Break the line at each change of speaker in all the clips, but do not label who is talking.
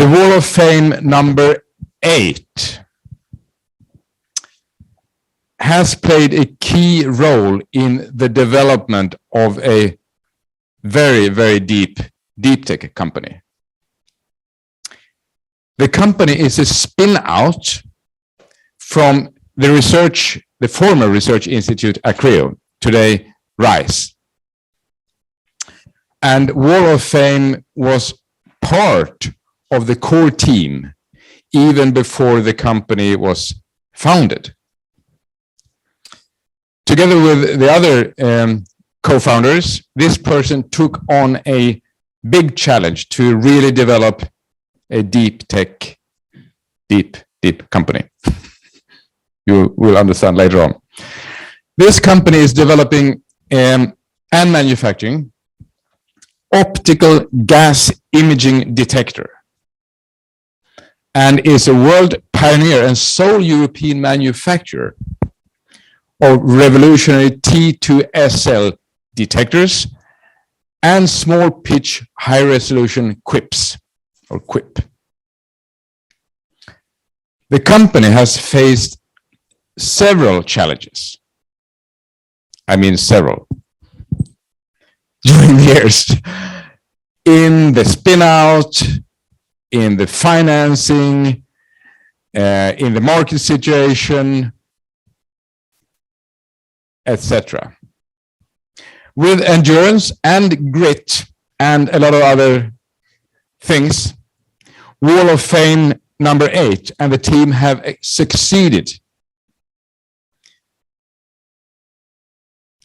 The Wall of Fame number 8 has played a key role in the development of a very, very deep tech company. The company is a spin-out from the former research institute Acreo, today RISE. And Wall of Fame was part of the core team even before the company was founded. Together with the other co-founders, this person took on a big challenge to really develop a deep tech, deep company. You will understand later on. This company is developing and manufacturing optical gas imaging detector, and is a world pioneer and sole European manufacturer of revolutionary T2SL detectors and small pitch high resolution QIPs or QIP. The company has faced several challenges. I mean several. During the years, in the spin out, in the financing, in the market situation, etc. With endurance and grit and a lot of other things, Wall of Fame number 8 and the team have succeeded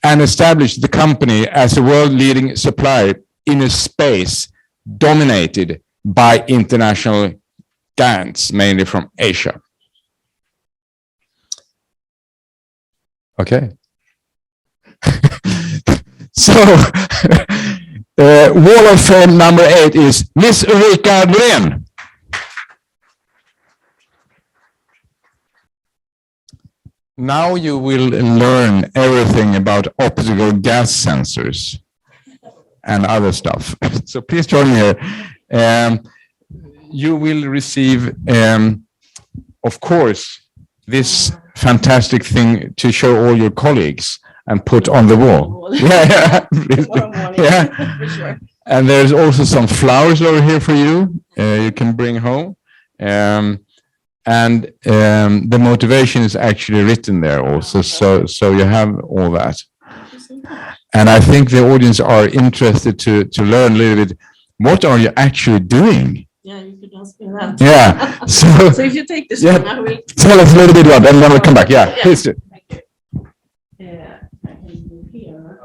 and established the company as a world-leading supplier in a space dominated by international giants, mainly from Asia. Okay. So, Wall of Fame number 8 is Miss Ulrika Nordén. Now you will learn everything about optical gas sensors and other stuff. So please join me here. You will receive, of course, this fantastic thing to show all your colleagues and put on the wall. Yeah. For sure. And there's also some flowers over here for you. You can bring home. And the motivation is actually written there also, so you have all that. And I think the audience are interested to learn a little bit, what are you actually doing?
Yeah, you could ask me that.
Yeah.
So if you take this one, I will
tell us a little bit about, and then we'll come back. Yeah, please do.
I can move here.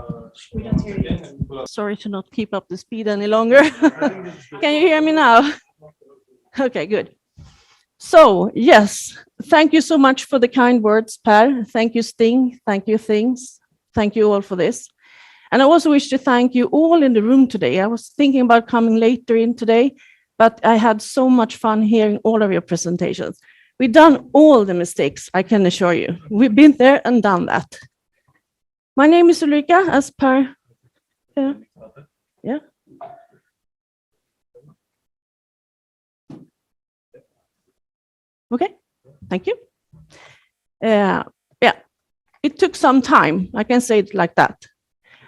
We don't hear you. Sorry to not keep up the speed any longer. Can you hear me now? Okay, good. So, yes, thank you so much for the kind words, Per. Thank you, Sting. Thank you, Things. Thank you all for this. And I also wish to thank you all in the room today. I was thinking about coming later in today, but I had so much fun hearing all of your presentations. We've done all the mistakes, I can assure you. We've been there and done that. My name is Ulrika, as Per. Yeah. Okay, thank you. Yeah, it took some time. I can say it like that.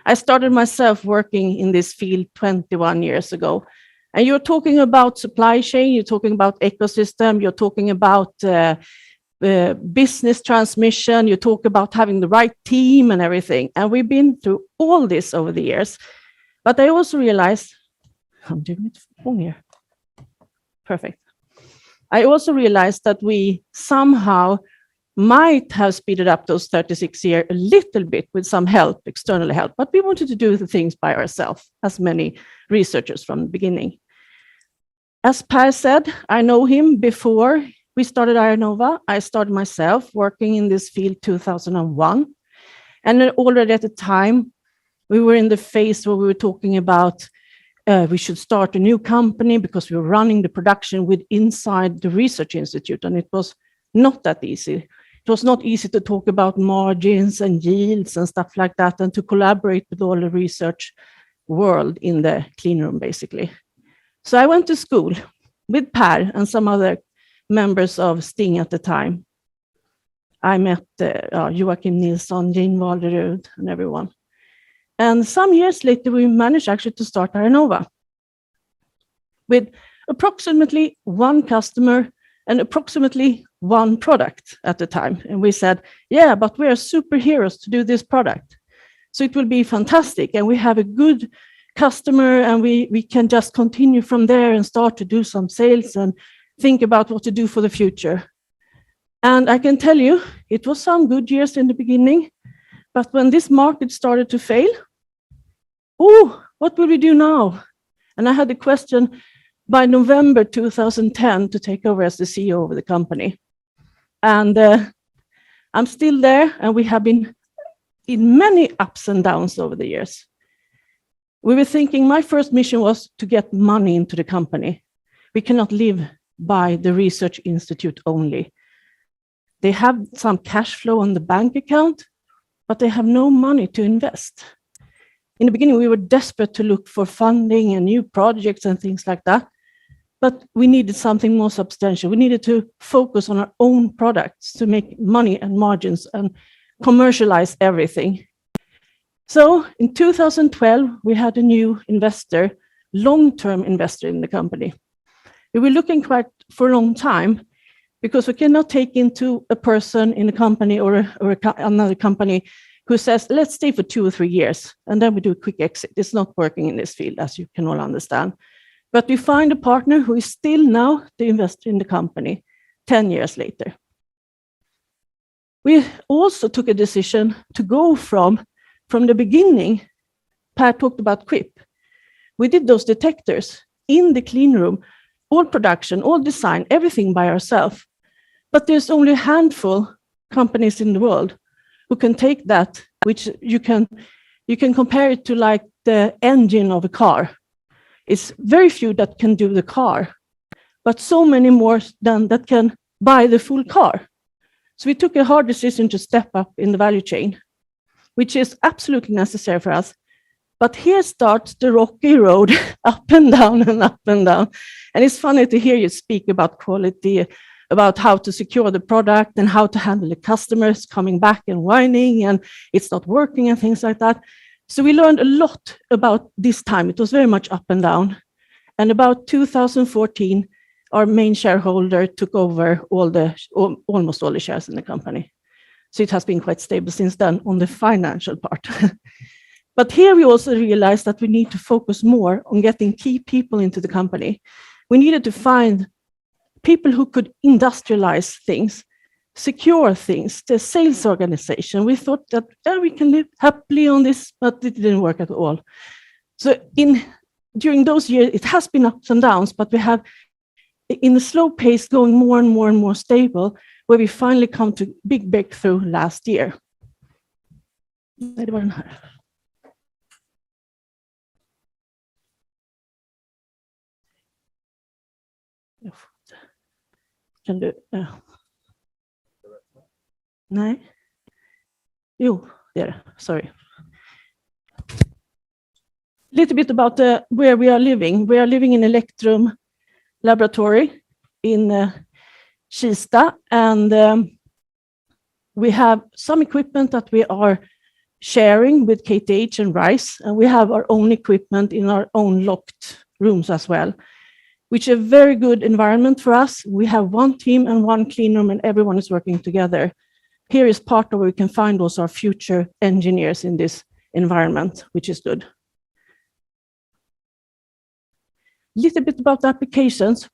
I started myself working in this field 21 years ago. And you're talking about supply chain, you're talking about ecosystem, you're talking about business transmission, you talk about having the right team and everything. And we've been through all this over the years. But I also realized, I'm doing it wrong here. Perfect. I also realized that we somehow might have speeded up those 36 years a little bit with some help, external help, but we wanted to do the things by ourselves, as many researchers from the beginning. As Per said, I know him before we started IRnova. I started myself working in this field 2001. And already at the time, we were in the phase where we were talking about we should start a new company because we were running the production with inside the research institute, and it was not that easy. It was not easy to talk about margins and yields and stuff like that, and to collaborate with all the research world in the clean room, basically. So I went to school with Per and some other members of Sting at the time. I met Joachim Nilsson, Jane Walderud, and everyone. And some years later, we managed actually to start IRnova with approximately one customer and approximately one product at the time. And we said, yeah, but we are superheroes to do this product. So it will be fantastic. And we have a good customer and we can just continue from there and start to do some sales and think about what to do for the future. And I can tell you, it was some good years in the beginning, but when this market started to fail, what will we do now? And I had a question by November 2010 to take over as the CEO of the company. And I'm still there, and we have been in many ups and downs over the years. We were thinking, my first mission was to get money into the company. We cannot live by the research institute only. They have some cash flow on the bank account, but they have no money to invest. In the beginning, we were desperate to look for funding and new projects and things like that, but we needed something more substantial. We needed to focus on our own products to make money and margins and commercialize everything. So in 2012, we had a new investor, long-term investor in the company. We were looking quite for a long time because we cannot take into a person in a company or another company who says, let's stay for 2 or 3 years, and then we do a quick exit. It's not working in this field, as you can all understand. But we find a partner who is still now the investor in the company 10 years later. We also took a decision to go from the beginning. Per talked about Quip. We did those detectors in the clean room, all production, all design, everything by ourselves. But there's only a handful of companies in the world who can take that, which you can compare it to like the engine of a car. It's very few that can do the car, but so many more than that can buy the full car. So we took a hard decision to step up in the value chain, which is absolutely necessary for us. But here starts the rocky road, up and down and up and down. And it's funny to hear you speak about quality, about how to secure the product and how to handle the customers coming back and whining and it's not working and things like that. So we learned a lot about this time. It was very much up and down. And about 2014, our main shareholder took over almost all the shares in the company. So it has been quite stable since then on the financial part. But here we also realized that we need to focus more on getting key people into the company. We needed to find people who could industrialize things, secure things, the sales organization. We thought that we can live happily on this, but it didn't work at all. So during those years, it has been ups and downs, but we have in a slow pace going more and more and more stable, where we finally come to big breakthrough last year. Kan du? Nej. Jo, det är det. Sorry. A little bit about where we are living. We are living in Electrum Laboratory in Kista, and we have some equipment that we are sharing with KTH and RISE, and we have our own equipment in our own locked rooms as well, which is a very good environment for us. We have one team and one clean room, and everyone is working together. Here is part of where we can find also our future engineers in this environment, which is good. A little bit about the applications.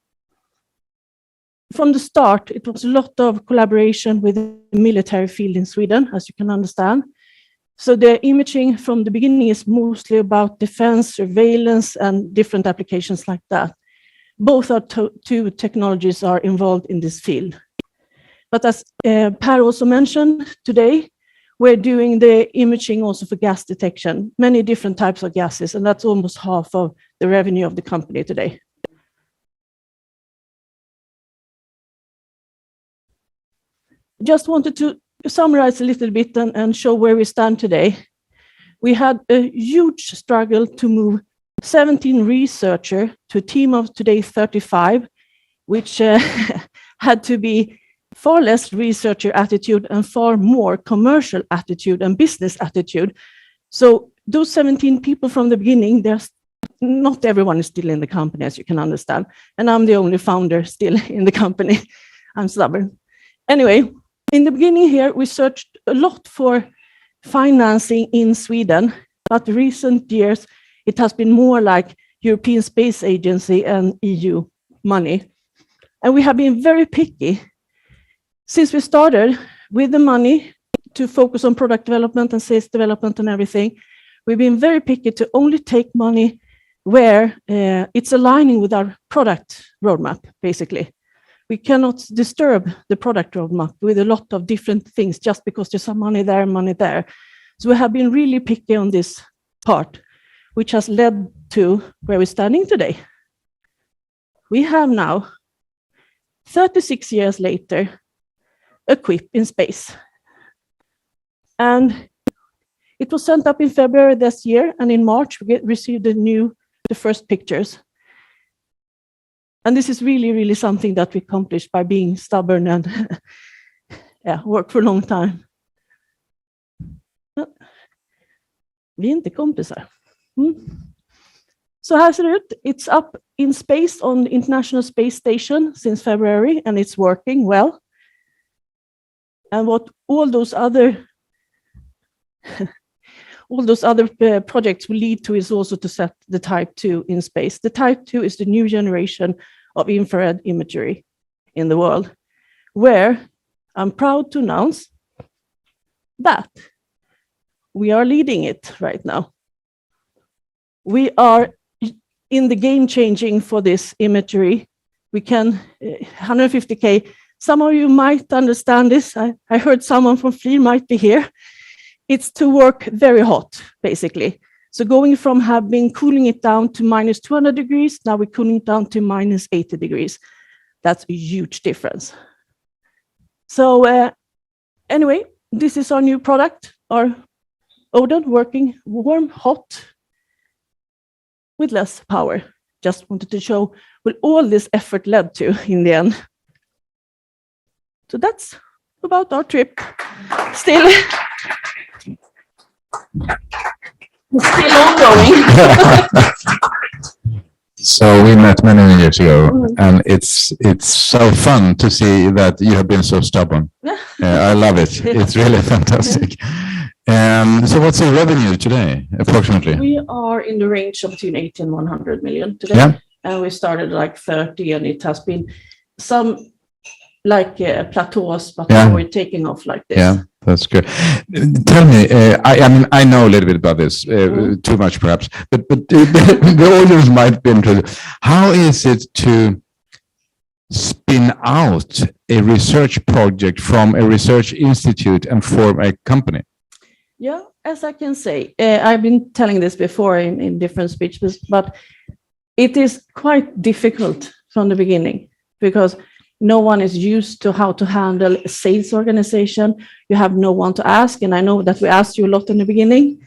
From the start, it was a lot of collaboration with the military field in Sweden, as you can understand. So the imaging from the beginning is mostly about defense, surveillance, and different applications like that. Both our two technologies are involved in this field. But as Per also mentioned today, we're doing the imaging also for gas detection, many different types of gases, and that's almost half of the revenue of the company today. Just wanted to summarize a little bit and show where we stand today. We had a huge struggle to move 17 researchers to a team of today 35 which had to be far less researcher attitude and far more commercial attitude and business attitude. So those 17 people from the beginning, not everyone is still in the company, as you can understand. And I'm the only founder still in the company. I'm stubborn. Anyway, in the beginning here, we searched a lot for financing in Sweden, but recent years, it has been more like European Space Agency and EU money. And we have been very picky. Since we started with the money to focus on product development and sales development and everything, we've been very picky to only take money where it's aligning with our product roadmap, basically. We cannot disturb the product roadmap with a lot of different things just because there's some money there. So we have been really picky on this part, which has led to where we're standing today. We have now, 36 years later, a quip in space. And it was sent up in February this year, and in March we received the first pictures. And this is really, really something that we accomplished by being stubborn and work for a long time. Vi är inte kompisar. So här ser det ut. It's up in space on the International Space Station since February, and it's working well. And what all those other projects will lead to is also to set the Type 2 in space. The Type 2 is the new generation of infrared imagery in the world, where I'm proud to announce that we are leading it right now. We are in the game changing for this imagery. We can 150K. Some of you might understand this. I heard someone from FLIR might be here. It's to work very hot, basically. So going from having cooling it down to minus 200 degrees, now we're cooling it down to minus 80 degrees. That's a huge difference. So anyway, this is our new product, our Odin, working warm, hot, with less power. Just wanted to show what all this effort led to in the end. So that's about our trip. Still ongoing.
So we met many years ago, and it's so fun to see that you have been so stubborn. I love it. It's really fantastic. So what's the revenue today, approximately?
We are in the range of between 80 and 100 million today.
Yeah.
And we started like 30, and it has been some like plateaus, but now we're taking off like this.
Yeah, that's good. Tell me, I mean, I know a little bit about this, too much perhaps, but the audience might be interested. How is it to spin out a research project from a research institute and form a company?
Yeah, as I can say, I've been telling this before in different speeches, but it is quite difficult from the beginning because no one is used to how to handle a sales organization. You have no one to ask. And I know that we asked you a lot in the beginning,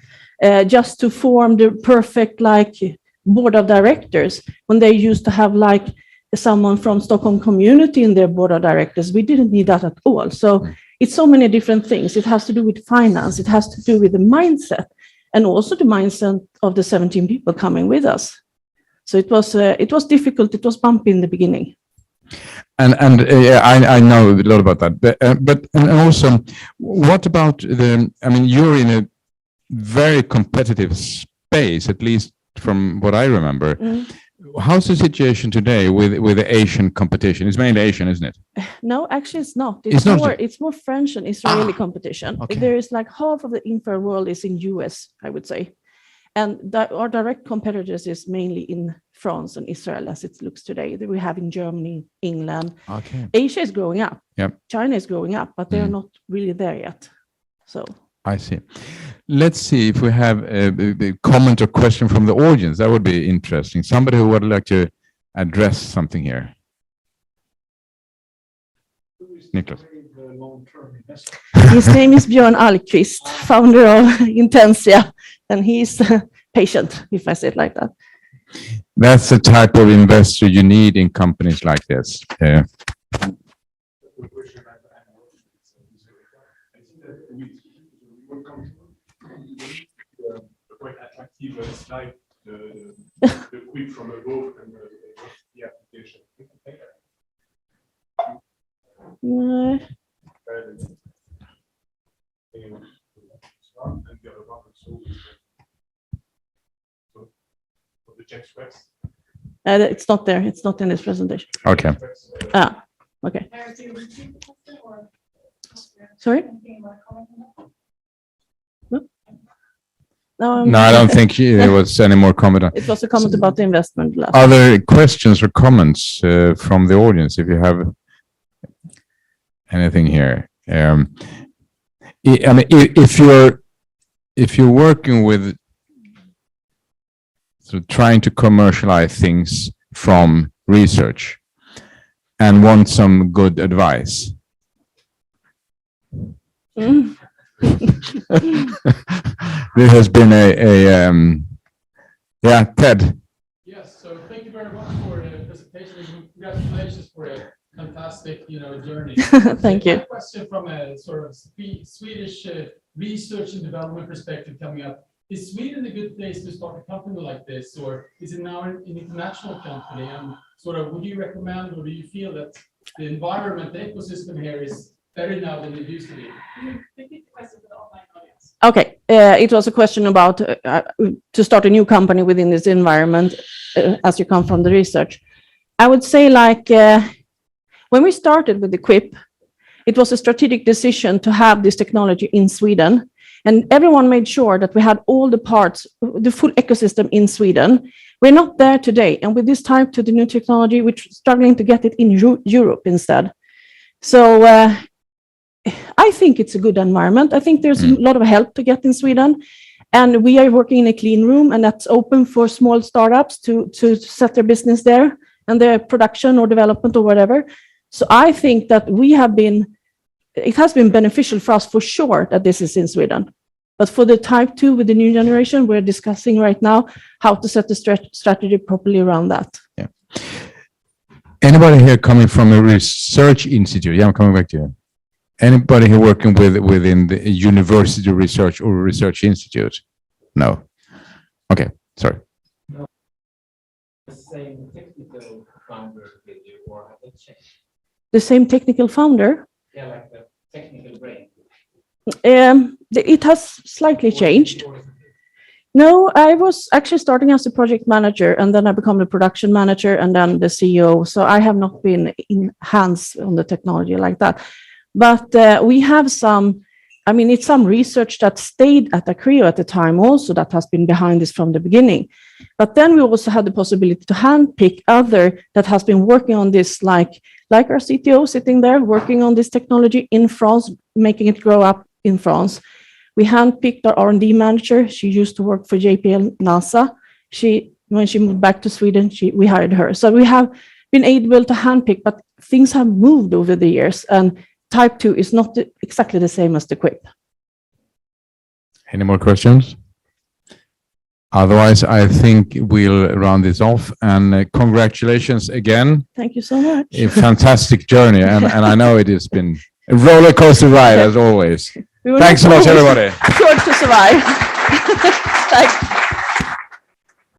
just to form the perfect like board of directors. When they used to have like someone from Stockholm community in their board of directors, we didn't need that at all. So it's so many different things. It has to do with finance. It has to do with the mindset and also the mindset of the 17 people coming with us. So it was difficult. It was bumpy in the beginning.
And I know a lot about that, but also, what about I mean, you're in a very competitive space, at least from what I remember. How's the situation today with the Asian competition? It's mainly Asian, isn't it?
No, actually it's not. It's more French and Israeli competition. Okay. There is like half of the infra world is in US, I would say. And our direct competitors is mainly in France and Israel, as it looks today. We have in Germany, England.
Okay.
Asia is growing up.
Yep.
China is growing up, but they're not really there yet. So
I see. Let's see if we have a comment or question from the audience. That would be interesting. Somebody who would like to address something here. Niklas.
His name is Björn Alkvist, founder of Intensia, and he's patient, if I say it like that.
That's the type of investor you need in companies like this.
Quite attractive slide, the quick from above and the application.
No.
And the other one also for the Jack Sweats.
It's not there. It's not in this presentation.
Okay.
Okay. Sorry? No,
No, I don't think there was any more comment.
it was a comment about the investment last.
Other questions or comments from the audience, if you have anything here. I mean, if you're working with trying to commercialize things from research and want some good advice.
Mm.
There has been Ted.
Yes, so thank you very much for the presentation and congratulations for a fantastic, journey.
Thank you.
My question from a sort of Swedish research and development perspective coming up. Is Sweden a good place to start a company like this, or is it now an international company? And sort of, would you recommend, or do you feel that the environment, the ecosystem here is better now than it used to be? Repeat the question for the online audience.
Okay, it was a question about to start a new company within this environment as you come from the research. I would say when we started with the Quip, it was a strategic decision to have this technology in Sweden. And everyone made sure that we had all the parts, the full ecosystem in Sweden. We're not there today. And with this type to the new technology, we're struggling to get it in Europe instead. So I think it's a good environment. I think there's a lot of help to get in Sweden. And we are working in a clean room, and that's open for small startups to set their business there and their production or development or whatever. So I think that it has been beneficial for us for sure that this is in Sweden. But for the type 2 with the new generation, we're discussing right now how to set the strategy properly around that.
Yeah. Anybody here coming from a research institute? Yeah, I'm coming back to you. Anybody here working within the university research or research institute? No. Okay, sorry.
No. The same technical founder with you, or have they changed?
The same technical founder?
Yeah, like the technical brain.
It has slightly changed. No, I was actually starting as a project manager, and then I became the production manager and then the CEO. So I have not been in hands on the technology like that. But we have it's some research that stayed at Acreo at the time also that has been behind this from the beginning. But then we also had the possibility to handpick other that has been working on this, like our CTO sitting there working on this technology in France, making it grow up in France. We handpicked our R&D manager. She used to work for JPL NASA. When she moved back to Sweden, we hired her. So we have been able to handpick, but things have moved over the years, and type 2 is not exactly the same as the Quip.
Any more questions? Otherwise, I think we'll round this off, and congratulations again.
Thank you so much.
A fantastic journey, and I know it has been a roller coaster ride as always. Thanks so much, everybody.
Sure to survive. Thanks.